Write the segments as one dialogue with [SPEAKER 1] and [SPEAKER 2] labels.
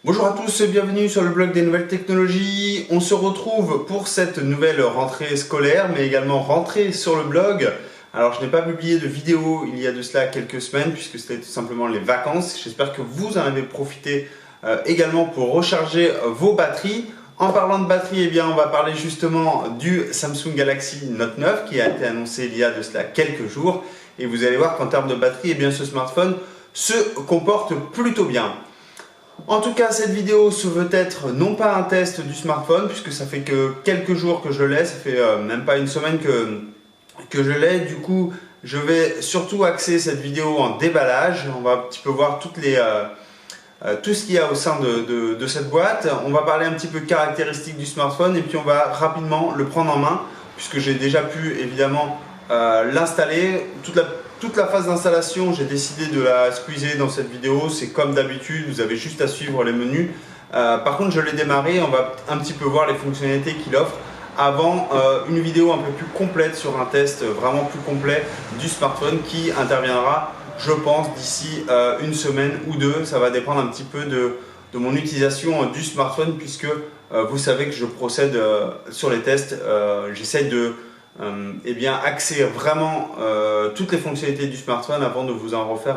[SPEAKER 1] Bonjour à tous et bienvenue sur le blog des nouvelles technologies. On se retrouve pour cette nouvelle rentrée scolaire, mais également rentrée sur le blog. Alors je n'ai pas publié de vidéo il y a de cela quelques semaines puisque c'était tout simplement les vacances. J'espère que vous en avez profité également pour recharger vos batteries. En parlant de batterie, eh bien, on va parler justement du Samsung Galaxy Note 9 qui a été annoncé il y a de cela quelques jours. Et vous allez voir qu'en termes de batterie, eh bien, ce smartphone se comporte plutôt bien. En tout cas, cette vidéo se veut être non pas un test du smartphone, puisque ça fait que quelques jours que je l'ai, ça fait même pas une semaine que je l'ai. Du coup, je vais surtout axer cette vidéo en déballage. On va un petit peu voir tout ce qu'il y a au sein de cette boîte. On va parler un petit peu caractéristiques du smartphone et puis on va rapidement le prendre en main, puisque j'ai déjà pu évidemment l'installer. Toute la phase d'installation, j'ai décidé de la squeezer dans cette vidéo. C'est comme d'habitude, vous avez juste à suivre les menus. Par contre, je l'ai démarré. On va un petit peu voir les fonctionnalités qu'il offre avant une vidéo un peu plus complète sur un test vraiment plus complet du smartphone qui interviendra, je pense, d'ici une semaine ou deux. Ça va dépendre un petit peu de mon utilisation du smartphone puisque vous savez que je procède sur les tests. J'essaie de axer vraiment toutes les fonctionnalités du smartphone avant de vous en refaire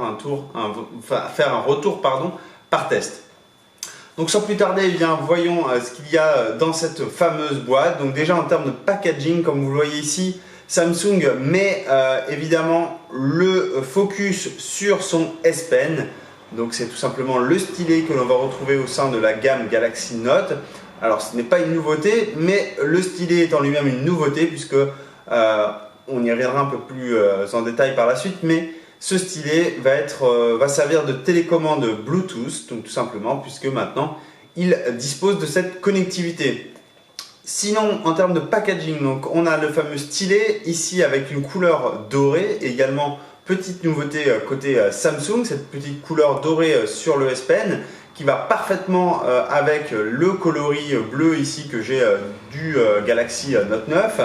[SPEAKER 1] faire un retour par test. Donc sans plus tarder, eh bien, voyons ce qu'il y a dans cette fameuse boîte. Donc déjà en termes de packaging, comme vous le voyez ici, Samsung met évidemment le focus sur son S Pen. Donc c'est tout simplement le stylet que l'on va retrouver au sein de la gamme Galaxy Note. Alors ce n'est pas une nouveauté, mais le stylet est en lui-même une nouveauté puisque on y reviendra un peu plus en détail par la suite, mais ce stylet va servir de télécommande Bluetooth, donc tout simplement, puisque maintenant il dispose de cette connectivité. Sinon, en termes de packaging, donc, on a le fameux stylet ici avec une couleur dorée, et également petite nouveauté côté Samsung, cette petite couleur dorée sur le S Pen qui va parfaitement avec le coloris bleu ici que j'ai du Galaxy Note 9.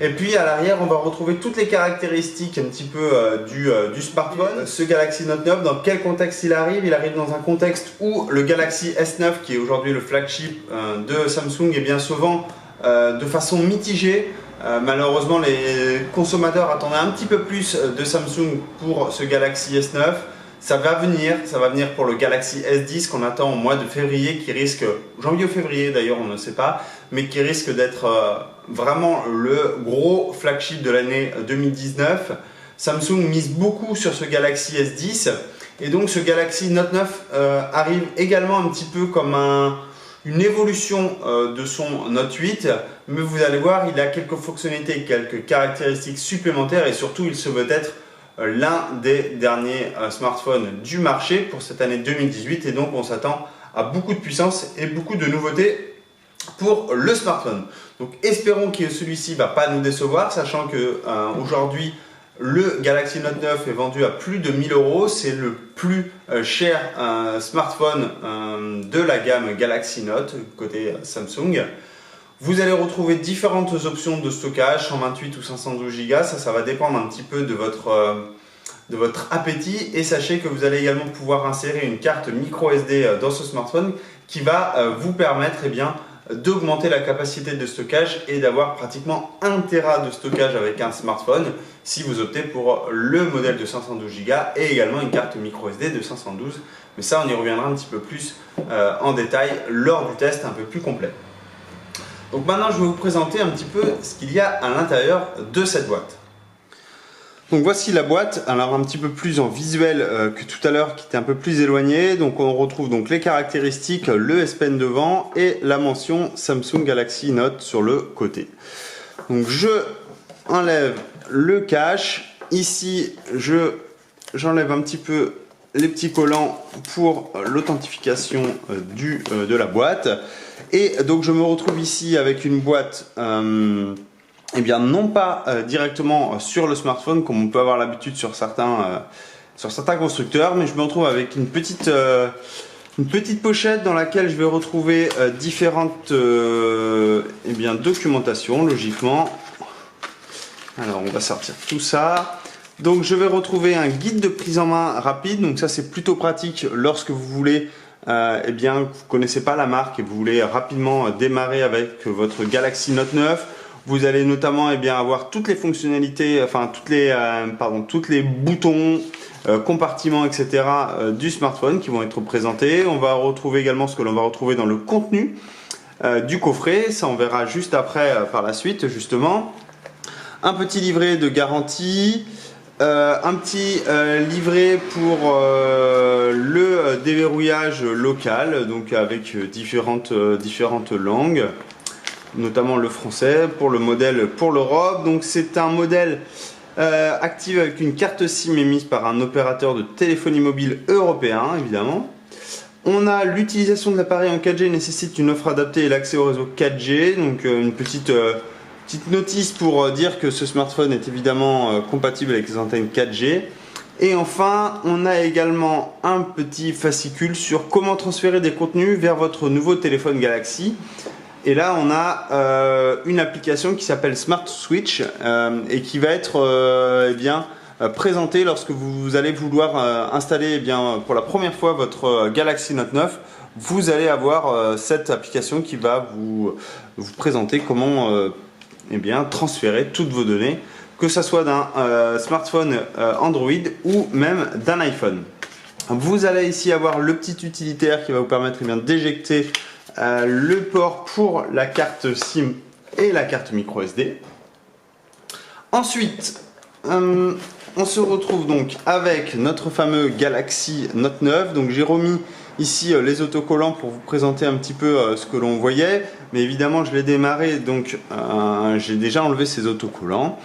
[SPEAKER 1] Et puis à l'arrière, on va retrouver toutes les caractéristiques un petit peu du smartphone. Ce Galaxy Note 9, dans quel contexte il arrive? Il arrive dans un contexte où le Galaxy S9, qui est aujourd'hui le flagship de Samsung, est bien souvent de façon mitigée. Malheureusement, les consommateurs attendaient un petit peu plus de Samsung pour ce Galaxy S9. Ça va venir pour le Galaxy S10 qu'on attend au mois de février, qui risque, janvier ou février d'ailleurs, on ne sait pas, mais qui risque d'être vraiment le gros flagship de l'année 2019. Samsung mise beaucoup sur ce Galaxy S10 et donc ce Galaxy Note 9 arrive également un petit peu comme une évolution de son Note 8, mais vous allez voir, il a quelques fonctionnalités, quelques caractéristiques supplémentaires et surtout il se veut être l'un des derniers smartphones du marché pour cette année 2018 et donc on s'attend à beaucoup de puissance et beaucoup de nouveautés pour le smartphone. Donc espérons que celui-ci ne va pas nous décevoir, sachant que aujourd'hui le Galaxy Note 9 est vendu à plus de 1000 €. C'est le plus cher smartphone de la gamme Galaxy Note côté Samsung. Vous allez retrouver différentes options de stockage, 128 ou 512 Go, ça va dépendre un petit peu de votre appétit. Et sachez que vous allez également pouvoir insérer une carte micro SD dans ce smartphone qui va vous permettre d'augmenter la capacité de stockage et d'avoir pratiquement 1 Tera de stockage avec un smartphone si vous optez pour le modèle de 512 Go et également une carte micro SD de 512. Mais ça, on y reviendra un petit peu plus en détail lors du test un peu plus complet. Donc maintenant, je vais vous présenter un petit peu ce qu'il y a à l'intérieur de cette boîte. Donc voici la boîte, alors un petit peu plus en visuel que tout à l'heure qui était un peu plus éloigné. Donc on retrouve donc les caractéristiques, le S Pen devant et la mention Samsung Galaxy Note sur le côté. Donc je enlève le cache. Ici, j'enlève un petit peu les petits collants pour l'authentification de la boîte. Et donc je me retrouve ici avec une boîte non pas directement sur le smartphone comme on peut avoir l'habitude sur certains constructeurs, mais je me retrouve avec une petite pochette dans laquelle je vais retrouver différentes documentations logiquement. Alors on va sortir tout ça. Donc je vais retrouver un guide de prise en main rapide, donc ça c'est plutôt pratique lorsque vous voulez eh bien, vous ne connaissez pas la marque et vous voulez rapidement démarrer avec votre Galaxy Note 9, vous allez notamment avoir toutes les fonctionnalités, enfin toutes les boutons, compartiments, etc. Du smartphone qui vont être présentés. On va retrouver également ce que l'on va retrouver dans le contenu du coffret. Ça, on verra juste après par la suite, justement. Un petit livret de garantie. Un petit livret pour le déverrouillage local, donc avec différentes langues, notamment le français, pour le modèle pour l'Europe. Donc c'est un modèle activé avec une carte SIM émise par un opérateur de téléphonie mobile européen, évidemment. On a l'utilisation de l'appareil en 4G nécessite une offre adaptée et l'accès au réseau 4G, donc une petite notice pour dire que ce smartphone est évidemment compatible avec les antennes 4G. Et enfin, on a également un petit fascicule sur comment transférer des contenus vers votre nouveau téléphone Galaxy. Et là, on a une application qui s'appelle Smart Switch et qui va être présentée lorsque vous allez vouloir installer pour la première fois votre Galaxy Note 9. Vous allez avoir cette application qui va vous présenter comment transférer toutes vos données, que ce soit d'un smartphone Android ou même d'un iPhone. Vous allez ici avoir le petit utilitaire qui va vous permettre d'éjecter le port pour la carte SIM et la carte micro SD. Ensuite, on se retrouve donc avec notre fameux Galaxy Note 9. Donc j'ai remis ici les autocollants pour vous présenter un petit peu ce que l'on voyait, mais évidemment je l'ai démarré, donc j'ai déjà enlevé ces autocollants.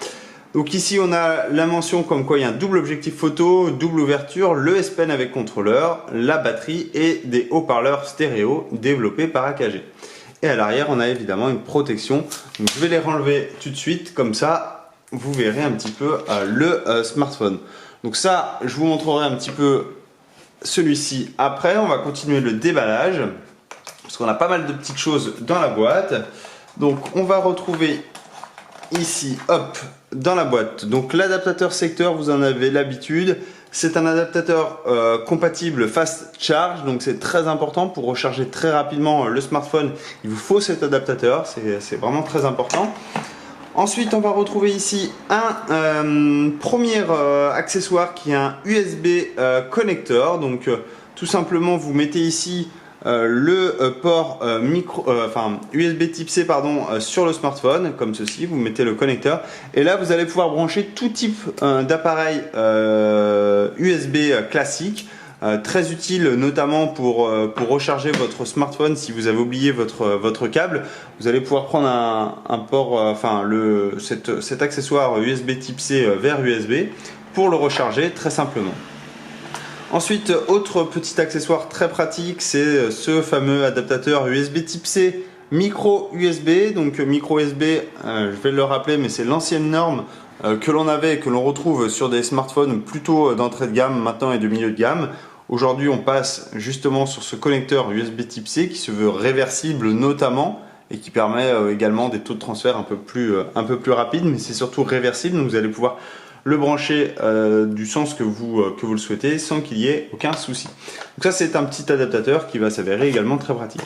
[SPEAKER 1] Donc ici on a la mention comme quoi il y a un double objectif photo, double ouverture, le S Pen avec contrôleur, la batterie et des haut-parleurs stéréo développés par AKG. Et à l'arrière on a évidemment une protection, donc je vais les renlever tout de suite, comme ça vous verrez un petit peu le smartphone. Donc ça, je vous montrerai un petit peu celui-ci après. On va continuer le déballage parce qu'on a pas mal de petites choses dans la boîte. Donc on va retrouver ici, hop, dans la boîte, donc l'adaptateur secteur, vous en avez l'habitude. C'est un adaptateur compatible fast charge, donc c'est très important pour recharger très rapidement le smartphone. Il vous faut cet adaptateur, c'est vraiment très important. Ensuite, on va retrouver ici un premier accessoire qui est un USB connecteur. Donc, tout simplement, vous mettez ici le port USB type C sur le smartphone, comme ceci. Vous mettez le connecteur et là, vous allez pouvoir brancher tout type d'appareil USB classique. Très utile notamment pour recharger votre smartphone si vous avez oublié votre câble. Vous allez pouvoir prendre un port, cet accessoire USB type C vers USB pour le recharger très simplement. Ensuite, autre petit accessoire très pratique, c'est ce fameux adaptateur USB type C micro USB. Donc micro USB, je vais le rappeler, mais c'est l'ancienne norme que l'on avait et que l'on retrouve sur des smartphones plutôt d'entrée de gamme maintenant et de milieu de gamme. Aujourd'hui, on passe justement sur ce connecteur USB type C qui se veut réversible notamment et qui permet également des taux de transfert un peu plus rapides, mais c'est surtout réversible. Donc vous allez pouvoir le brancher du sens que vous le souhaitez sans qu'il y ait aucun souci. Donc ça, c'est un petit adaptateur qui va s'avérer également très pratique.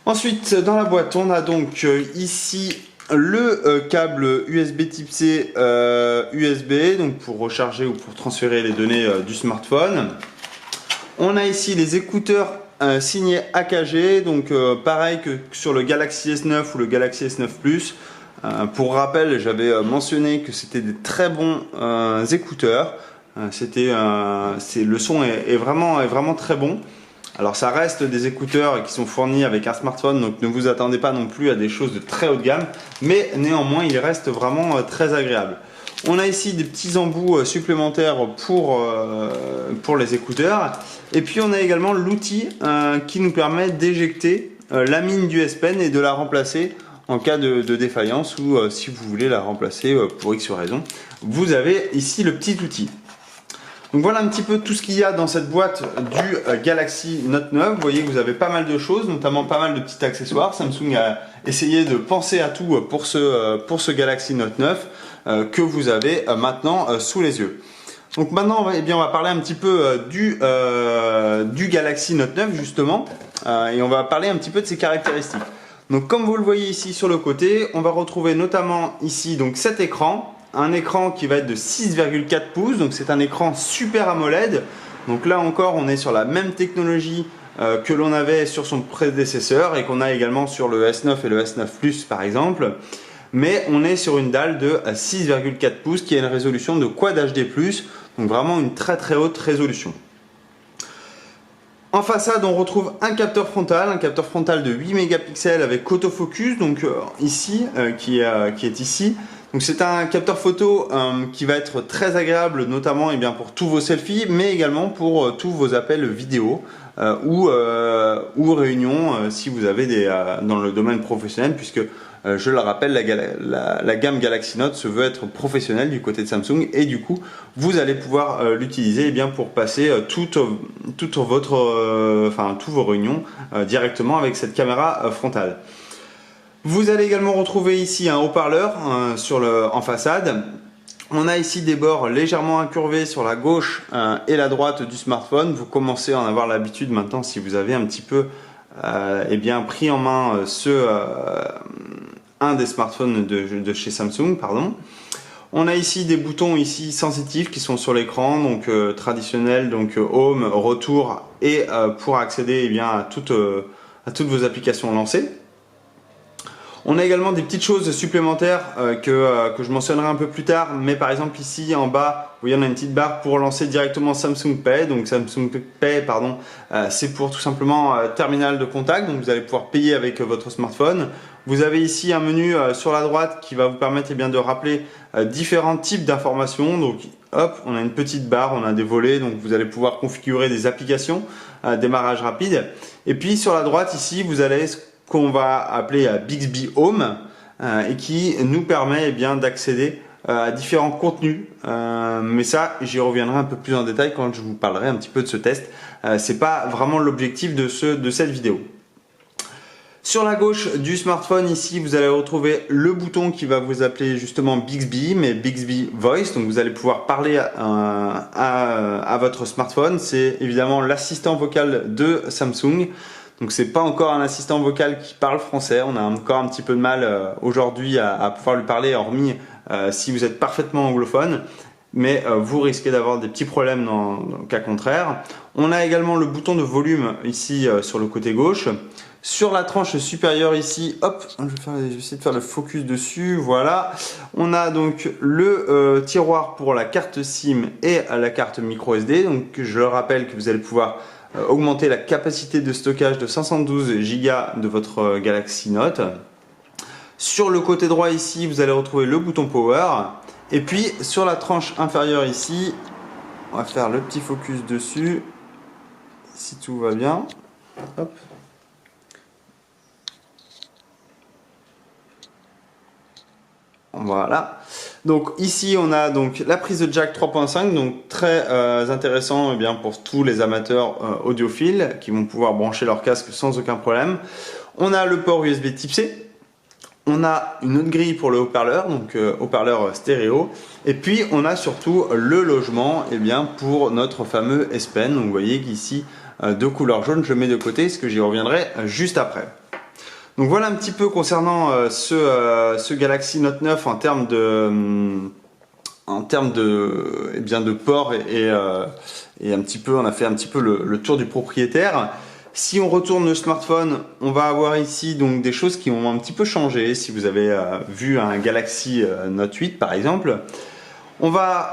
[SPEAKER 1] Ensuite, dans la boîte, on a donc ici le câble USB type C USB, donc pour recharger ou pour transférer les données du smartphone. On a ici les écouteurs signés AKG, donc pareil que sur le Galaxy S9 ou le Galaxy S9 Plus. Pour rappel, j'avais mentionné que c'était des très bons écouteurs. Le son est vraiment très bon. Alors ça reste des écouteurs qui sont fournis avec un smartphone, donc ne vous attendez pas non plus à des choses de très haut de gamme, mais néanmoins il reste vraiment très agréable. On a ici des petits embouts supplémentaires pour les écouteurs, et puis on a également l'outil qui nous permet d'éjecter la mine du S Pen et de la remplacer en cas de défaillance ou si vous voulez la remplacer pour X raison. Vous avez ici le petit outil. Donc voilà un petit peu tout ce qu'il y a dans cette boîte du Galaxy Note 9. Vous voyez que vous avez pas mal de choses, notamment pas mal de petits accessoires. Samsung a essayé de penser à tout pour ce Galaxy Note 9 que vous avez maintenant sous les yeux. Donc maintenant, eh bien, on va parler un petit peu du Galaxy Note 9 justement, et on va parler un petit peu de ses caractéristiques. Donc comme vous le voyez ici sur le côté, on va retrouver notamment ici donc cet écran, un écran qui va être de 6,4 pouces, donc c'est un écran Super AMOLED. Donc là encore, on est sur la même technologie que l'on avait sur son prédécesseur et qu'on a également sur le S9 et le S9 Plus par exemple. Mais on est sur une dalle de 6,4 pouces qui a une résolution de Quad HD+, donc vraiment une très haute résolution. En façade, on retrouve un capteur frontal de 8 mégapixels avec autofocus, donc ici, qui est ici. Donc c'est un capteur photo qui va être très agréable, notamment pour tous vos selfies, mais également pour tous vos appels vidéo ou réunions si vous avez dans le domaine professionnel, puisque je le rappelle, la gamme Galaxy Note se veut être professionnelle du côté de Samsung et du coup vous allez pouvoir l'utiliser pour passer toutes vos réunions directement avec cette caméra frontale. Vous allez également retrouver ici un haut-parleur en façade. On a ici des bords légèrement incurvés sur la gauche et la droite du smartphone. Vous commencez à en avoir l'habitude maintenant si vous avez un petit peu pris en main un des smartphones de chez Samsung, pardon. On a ici des boutons ici sensitifs qui sont sur l'écran, donc traditionnels, donc home, retour et pour accéder à toutes vos applications lancées. On a également des petites choses supplémentaires que je mentionnerai un peu plus tard, mais par exemple ici en bas, vous voyez, on a une petite barre pour lancer directement Samsung Pay. Donc Samsung Pay, pardon, c'est pour tout simplement terminal de contact, donc vous allez pouvoir payer avec votre smartphone. Vous avez ici un menu sur la droite qui va vous permettre de rappeler différents types d'informations. Donc hop, on a une petite barre, on a des volets, donc vous allez pouvoir configurer des applications, démarrage rapide. Et puis sur la droite ici, vous allez qu'on va appeler Bixby Home et qui nous permet d'accéder à différents contenus. Mais ça, j'y reviendrai un peu plus en détail quand je vous parlerai un petit peu de ce test. C'est pas vraiment l'objectif de cette vidéo. Sur la gauche du smartphone ici, vous allez retrouver le bouton qui va vous appeler justement Bixby, mais Bixby Voice. Donc vous allez pouvoir parler à votre smartphone. C'est évidemment l'assistant vocal de Samsung. Donc c'est pas encore un assistant vocal qui parle français. On a encore un petit peu de mal aujourd'hui à pouvoir lui parler, hormis si vous êtes parfaitement anglophone. Mais vous risquez d'avoir des petits problèmes dans le cas contraire. On a également le bouton de volume ici sur le côté gauche. Sur la tranche supérieure ici, hop, je vais essayer de faire le focus dessus, voilà. On a donc le tiroir pour la carte SIM et la carte micro SD. Donc je le rappelle que vous allez pouvoir augmenter la capacité de stockage de 512 Go de votre Galaxy Note. Sur le côté droit ici, vous allez retrouver le bouton Power. Et puis sur la tranche inférieure ici, on va faire le petit focus dessus, si tout va bien. Hop. Voilà. Donc ici on a donc la prise de jack 3.5, donc très intéressant pour tous les amateurs audiophiles qui vont pouvoir brancher leur casque sans aucun problème. On a le port USB Type C. On a une autre grille pour le haut-parleur, donc haut-parleur stéréo. Et puis on a surtout le logement pour notre fameux S Pen. Donc vous voyez qu'ici de couleur jaune, je mets de côté, ce que j'y reviendrai juste après. Donc voilà un petit peu concernant ce Galaxy Note 9 en termes de port et un petit peu, on a fait un petit peu le tour du propriétaire. Si on retourne le smartphone, on va avoir ici donc des choses qui ont un petit peu changé. Si vous avez vu un Galaxy Note 8 par exemple, on va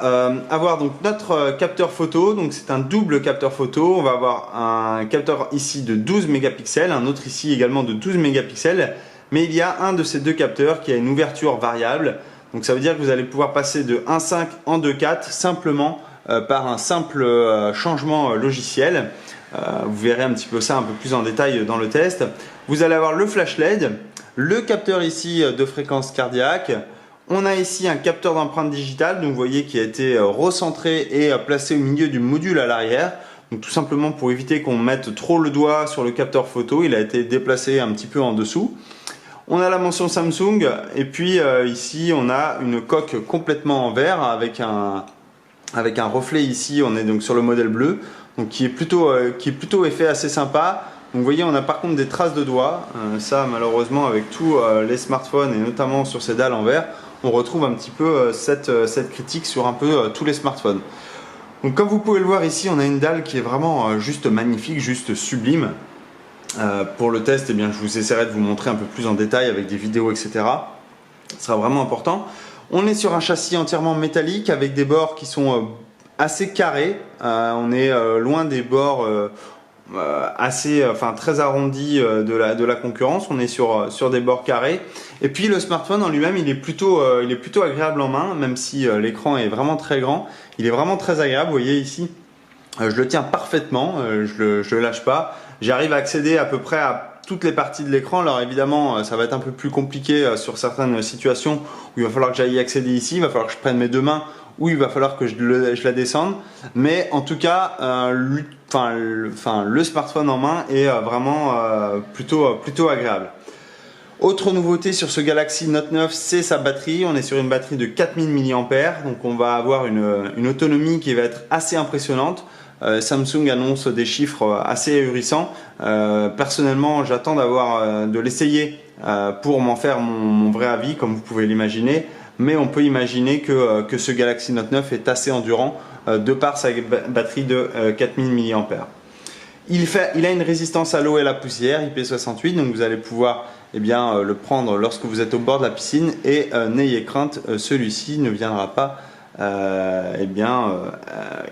[SPEAKER 1] avoir donc notre capteur photo, donc c'est un double capteur photo. On va avoir un capteur ici de 12 mégapixels, un autre ici également de 12 mégapixels, mais il y a un de ces deux capteurs qui a une ouverture variable. Donc ça veut dire que vous allez pouvoir passer de 1.5 en 2.4 simplement par un simple changement logiciel. Vous verrez un petit peu ça un peu plus en détail dans le test. Vous allez avoir le flash LED, le capteur ici de fréquence cardiaque. On a ici un capteur d'empreinte digitale, donc vous voyez qui a été recentré et placé au milieu du module à l'arrière. Donc tout simplement pour éviter qu'on mette trop le doigt sur le capteur photo, il a été déplacé un petit peu en dessous. On a la mention Samsung et puis ici on a une coque complètement en verre avec un avec un reflet ici. On est donc sur le modèle bleu, donc qui est plutôt effet assez sympa. Donc vous voyez, on a par contre des traces de doigts. Ça, malheureusement, avec tous les smartphones et notamment sur ces dalles en verre, on retrouve un petit peu cette critique sur un peu tous les smartphones. Donc comme vous pouvez le voir ici, on a une dalle qui est vraiment juste magnifique, juste sublime. Pour le test, eh bien, je vous essaierai de vous montrer un peu plus en détail avec des vidéos, etc. Ce sera vraiment important. On est sur un châssis entièrement métallique avec des bords qui sont assez carrés. On est loin des bords très arrondis de la concurrence. On est sur des bords carrés. Et puis le smartphone en lui-même, il est plutôt agréable en main, même si l'écran est vraiment très grand. Il est vraiment très agréable. Vous voyez ici, je le tiens parfaitement, je le lâche pas. J'arrive à accéder à peu près à toutes les parties de l'écran. Alors évidemment, ça va être un peu plus compliqué sur certaines situations où il va falloir que j'aille y accéder ici, il va falloir que je prenne mes deux mains ou il va falloir que je la descende. Mais en tout cas, le smartphone en main est vraiment plutôt agréable. Autre nouveauté sur ce Galaxy Note 9, c'est sa batterie. On est sur une batterie de 4000 mAh, donc on va avoir une autonomie qui va être assez impressionnante. Samsung annonce des chiffres assez ahurissants. Personnellement, j'attends de l'essayer pour m'en faire mon vrai avis, comme vous pouvez l'imaginer. Mais on peut imaginer que ce Galaxy Note 9 est assez endurant de par sa batterie de 4000 mAh. Il a une résistance à l'eau et à la poussière, IP68, donc vous allez pouvoir le prendre lorsque vous êtes au bord de la piscine et n'ayez crainte, celui-ci ne viendra pas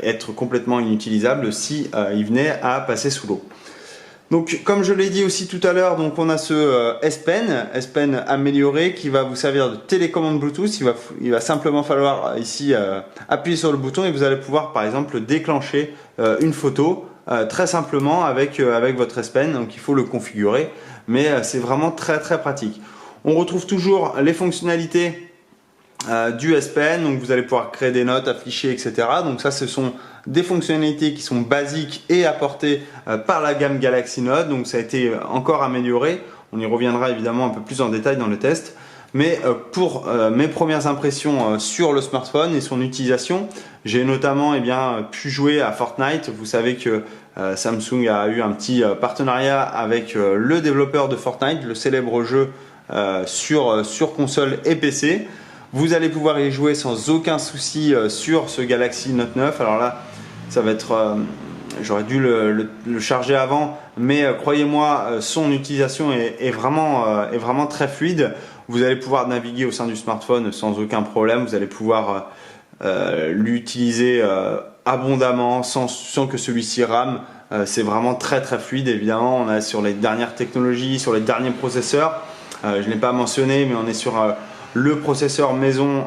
[SPEAKER 1] être complètement inutilisable si il venait à passer sous l'eau. Donc comme je l'ai dit aussi tout à l'heure, donc on a ce S Pen amélioré qui va vous servir de télécommande Bluetooth. Il va simplement falloir ici appuyer sur le bouton et vous allez pouvoir par exemple déclencher une photo très simplement avec votre S Pen. Donc il faut le configurer, mais c'est vraiment très pratique. On retrouve toujours les fonctionnalités du S Pen, donc vous allez pouvoir créer des notes, afficher, etc. Donc ça, ce sont des fonctionnalités qui sont basiques et apportées par la gamme Galaxy Note. Donc ça a été encore amélioré. On y reviendra évidemment un peu plus en détail dans le test. Mais pour mes premières impressions sur le smartphone et son utilisation, j'ai notamment pu jouer à Fortnite. Vous savez que Samsung a eu un petit partenariat avec le développeur de Fortnite, le célèbre jeu sur console et PC. Vous allez pouvoir y jouer sans aucun souci sur ce Galaxy Note 9. Alors là, ça va être... j'aurais dû le charger avant, mais croyez-moi, son utilisation est vraiment très fluide. Vous allez pouvoir naviguer au sein du smartphone sans aucun problème. Vous allez pouvoir l'utiliser abondamment sans que celui-ci rame. C'est vraiment très fluide. Évidemment, on est sur les dernières technologies, sur les derniers processeurs. Je ne l'ai pas mentionné, mais on est sur... le processeur maison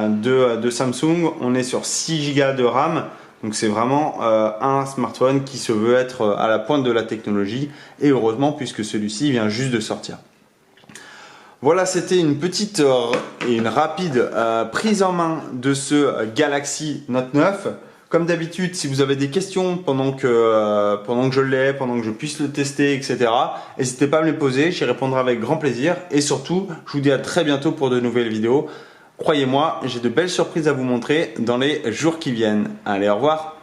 [SPEAKER 1] de Samsung. On est sur 6 Go de RAM, donc c'est vraiment un smartphone qui se veut être à la pointe de la technologie, et heureusement puisque celui-ci vient juste de sortir. Voilà, c'était une petite et une rapide prise en main de ce Galaxy Note 9. Comme d'habitude, si vous avez des questions pendant que je l'ai, pendant que je puisse le tester, etc., n'hésitez pas à me les poser, j'y répondrai avec grand plaisir. Et surtout, je vous dis à très bientôt pour de nouvelles vidéos. Croyez-moi, j'ai de belles surprises à vous montrer dans les jours qui viennent. Allez, au revoir!